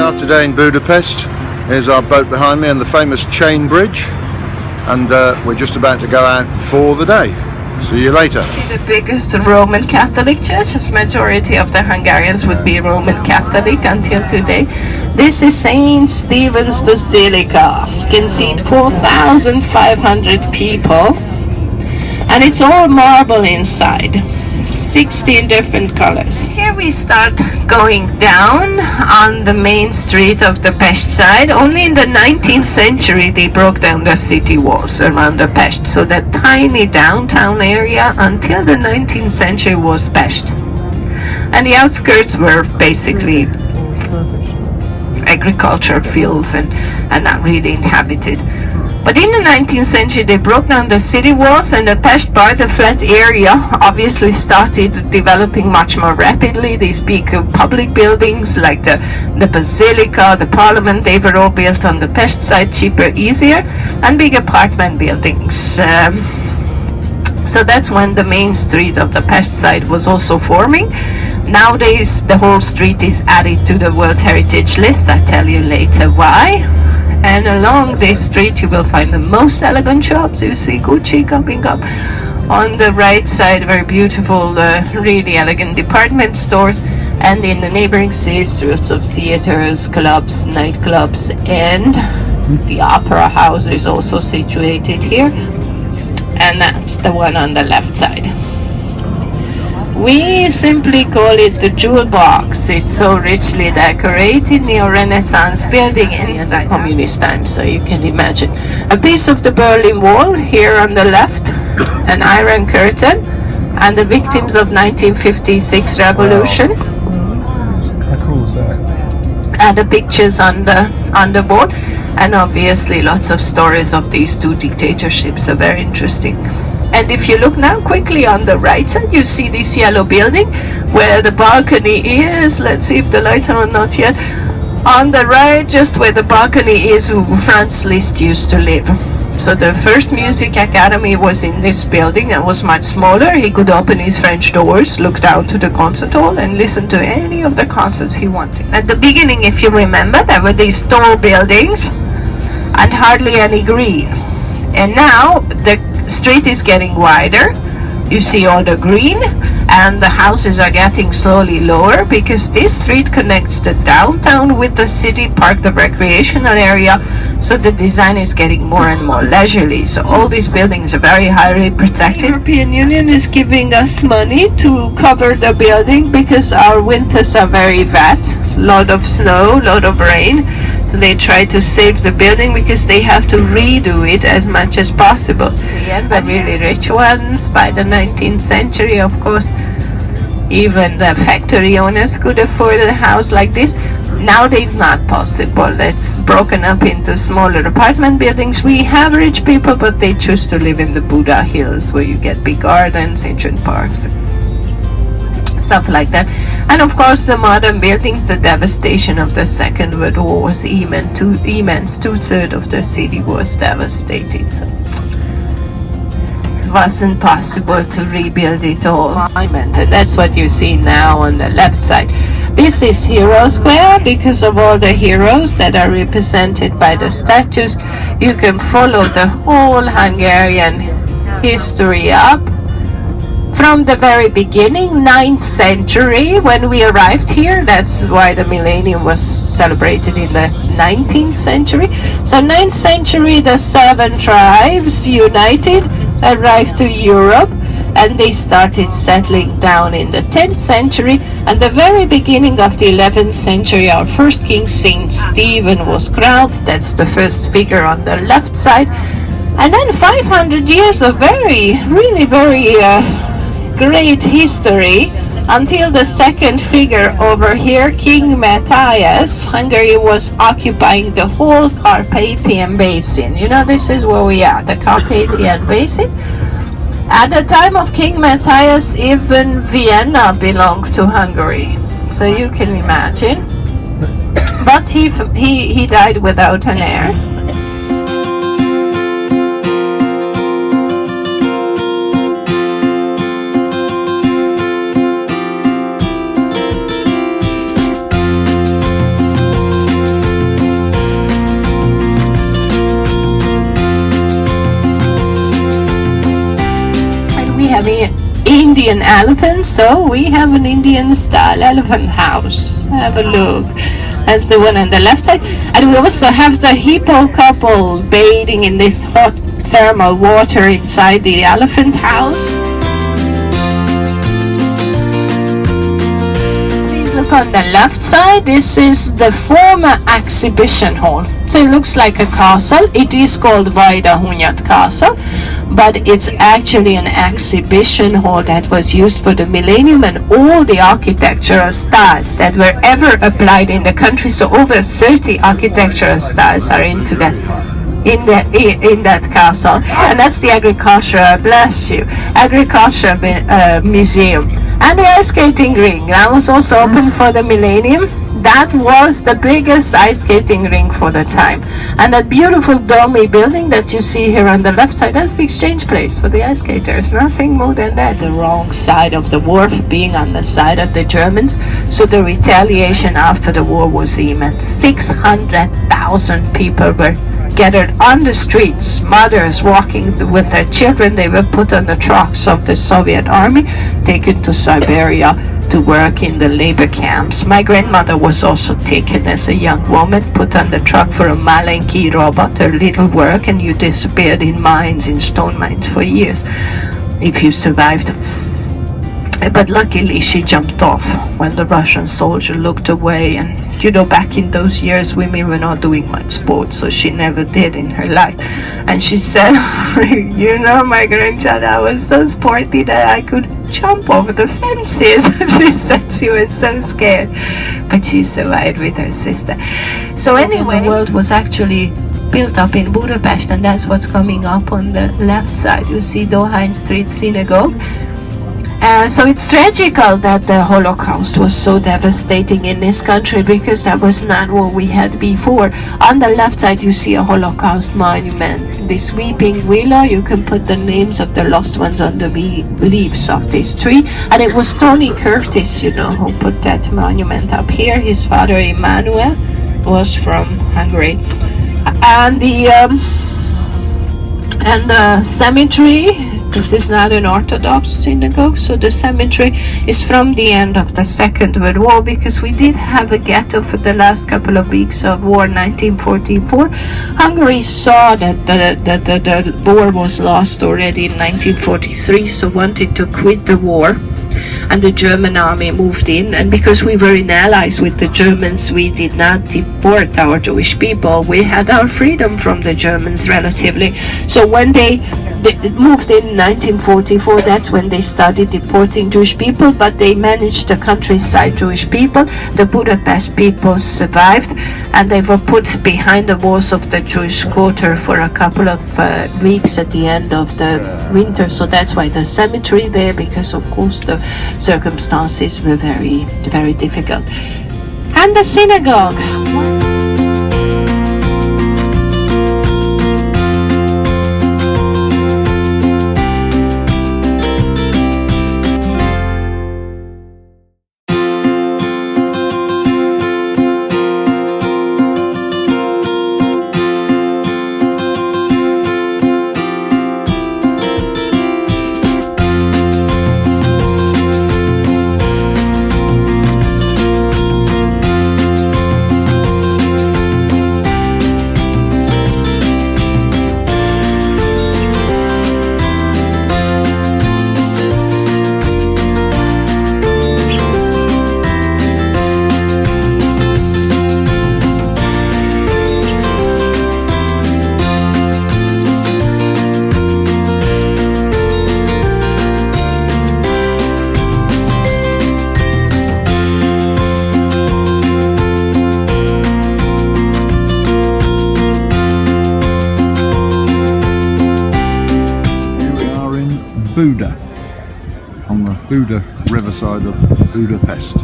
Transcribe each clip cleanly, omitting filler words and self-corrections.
are today in Budapest. Here's our boat behind me and the famous chain bridge, and we're just about to go out for the day. See you later. The biggest Roman Catholic church, as majority of the Hungarians would be Roman Catholic until today. This is Saint Stephen's Basilica. You can seat 4,500 people, and it's all marble inside. 16 different colors. Here we start going down on the main street of the Pest side. Only in the 19th century they broke down the city walls around the Pest. So that tiny downtown area until the 19th century was Pest. And the outskirts were basically agricultural fields and not really inhabited. But in the 19th century they broke down the city walls, and the Pest part, the flat area, obviously started developing much more rapidly. These big public buildings like the Basilica, the Parliament, they were all built on the Pest side, cheaper, easier, and big apartment buildings. So that's when the main street of the Pest side was also forming. Nowadays the whole street is added to the World Heritage List. I'll tell you later why. And along this street you will find the most elegant shops. You see Gucci coming up. On the right side, very beautiful, really elegant department stores. And in the neighboring cities, lots of theaters, clubs, nightclubs, and the opera house is also situated here. And that's the one on the left side. We simply call it the jewel box. It's so richly decorated, neo-Renaissance building inside communist times, so you can imagine. A piece of the Berlin Wall here on the left, an iron curtain, and the victims of 1956 revolution. How cool is that? And the pictures on the wall, and obviously lots of stories of these two dictatorships are very interesting. And if you look now quickly on the right side, you see this yellow building where the balcony is. Let's see if the lights are on, not yet. On the right, just where the balcony is, Franz Liszt used to live. So the first music academy was in this building and was much smaller. He could open his French doors, look down to the concert hall, and listen to any of the concerts he wanted. At the beginning, if you remember, there were these tall buildings and hardly any green. And now the street is getting wider. You see all the green, and the houses are getting slowly lower because this street connects the downtown with the city park, the recreational area. So the design is getting more and more leisurely. So all these buildings are very highly protected. The European Union is giving us money to cover the building because our winters are very wet. Lot of snow, lot of rain. They try to save the building because they have to redo it as much as possible. The really rich ones by the 19th century, of course, even the factory owners could afford a house like this. Nowadays not possible. It's broken up into smaller apartment buildings. We have rich people, but they choose to live in the Buddha Hills where you get big gardens, ancient parks, stuff like that. And of course the modern buildings, the devastation of the Second World War was immense. Two-thirds of the city was devastated. So it wasn't possible to rebuild it all. And that's what you see now on the left side. This is Hero Square because of all the heroes that are represented by the statues. You can follow the whole Hungarian history up from the very beginning, 9th century, when we arrived here. That's why the millennium was celebrated in the 19th century. So 9th century, the 7 tribes united, arrived to Europe, and they started settling down in the 10th century. And the very beginning of the 11th century, our first king, Saint Stephen, was crowned. That's the first figure on the left side. And then 500 years of really very great history until the second figure over here, King Matthias. Hungary was occupying the whole Carpathian Basin. You know, this is where we are, the Carpathian Basin. At the time of King Matthias, even Vienna belonged to Hungary. So you can imagine. But he died without an heir. Indian elephant. So we have an Indian style elephant house. Have a look. That's the one on the left side. And we also have the hippo couple bathing in this hot thermal water inside the elephant house. Please look on the left side. This is the former exhibition hall. So it looks like a castle. It is called Vajdahunyad Castle, but it's actually an exhibition hall that was used for the millennium, and all the architectural styles that were ever applied in the country. So over 30 architectural styles are into that. In that castle, and that's the agricultural, bless you, agricultural museum. And the ice skating ring that was also open for the millennium. That was the biggest ice skating ring for the time. And that beautiful domy building that you see here on the left side, that's the exchange place for the ice skaters. Nothing more than that. The wrong side of the wharf being on the side of the Germans. So the retaliation after the war was immense. 600,000 people were gathered on the streets, mothers walking with their children. They were put on the trucks of the Soviet army, taken to Siberia to work in the labor camps. My grandmother was also taken as a young woman, put on the truck for a Malenki robot, her little work, and you disappeared in mines, in stone mines for years, if you survived. But luckily she jumped off when the Russian soldier looked away, and back in those years women were not doing much sports, so she never did in her life. And she said, my grandchild, I was so sporty that I could jump over the fences. She said she was so scared, but she survived with her sister. So anyway, the world was actually built up in Budapest, and that's what's coming up on the left side. You see Dohány Street Synagogue. So it's tragical that the Holocaust was so devastating in this country, because that was not what we had before. On the left side you see a Holocaust monument, this weeping willow. You can put the names of the lost ones on the leaves of this tree, and it was Tony Curtis, who put that monument up here. His father Emmanuel was from Hungary. And the cemetery, this is not an Orthodox synagogue, so the cemetery is from the end of the Second World War, because we did have a ghetto for the last couple of weeks of war, 1944. Hungary saw that the war was lost already in 1943, so wanted to quit the war. And the German army moved in, and because we were in allies with the Germans, we did not deport our Jewish people. We had our freedom from the Germans relatively. So when they moved in 1944, that's when they started deporting Jewish people, but they managed the countryside Jewish people. The Budapest people survived, and they were put behind the walls of the Jewish quarter for a couple of weeks at the end of the winter. So that's why the cemetery there, because of course the circumstances were very, very difficult. And the synagogue. Buda, on the Buda riverside of Budapest.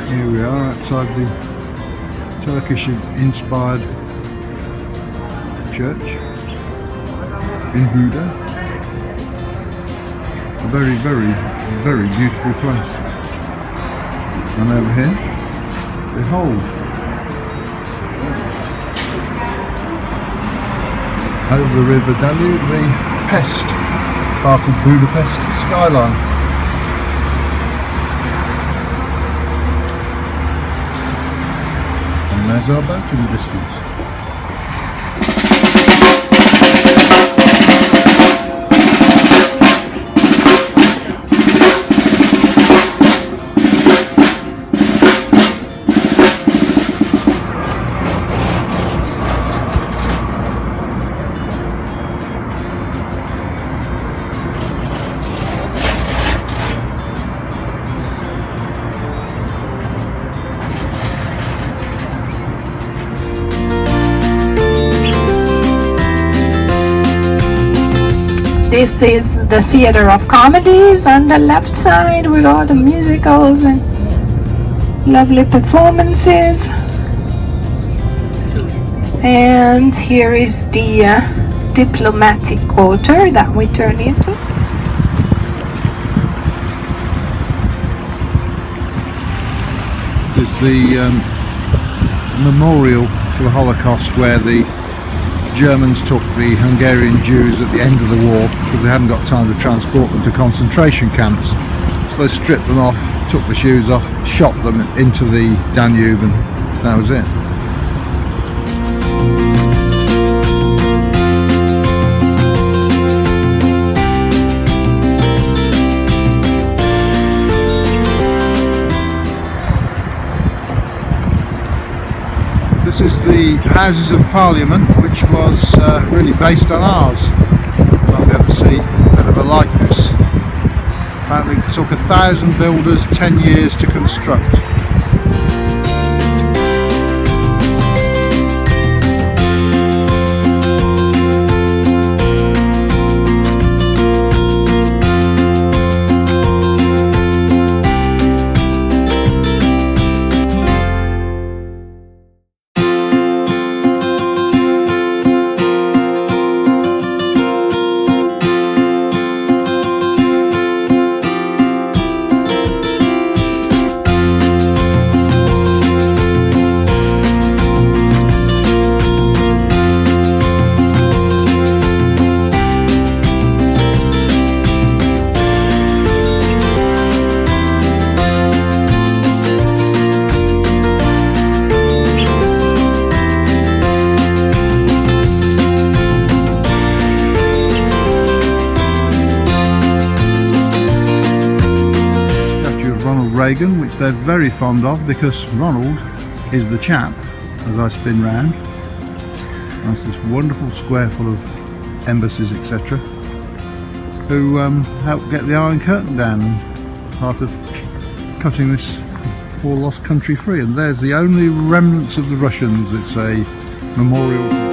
Here we are outside the Turkish-inspired church in Buda. A very, very, very beautiful place. And over here, behold, over the river Danube, the Pest part of Budapest skyline. And there's our boat in the distance. This is the Theatre of Comedies on the left side with all the musicals and lovely performances. And here is the diplomatic quarter that we turn into. This is the memorial for the Holocaust, where the Germans took the Hungarian Jews at the end of the war because they hadn't got time to transport them to concentration camps. So they stripped them off, took the shoes off, shot them into the Danube, and that was it. This is the Houses of Parliament, which was really based on ours. Might be able to see a bit of a likeness. Apparently it took 1,000 builders 10 years to construct. Reagan, which they're very fond of because Ronald is the chap, as I spin round. That's this wonderful square full of embassies, etc., who helped get the Iron Curtain down and part of cutting this poor lost country free. And there's the only remnants of the Russians. It's a memorial to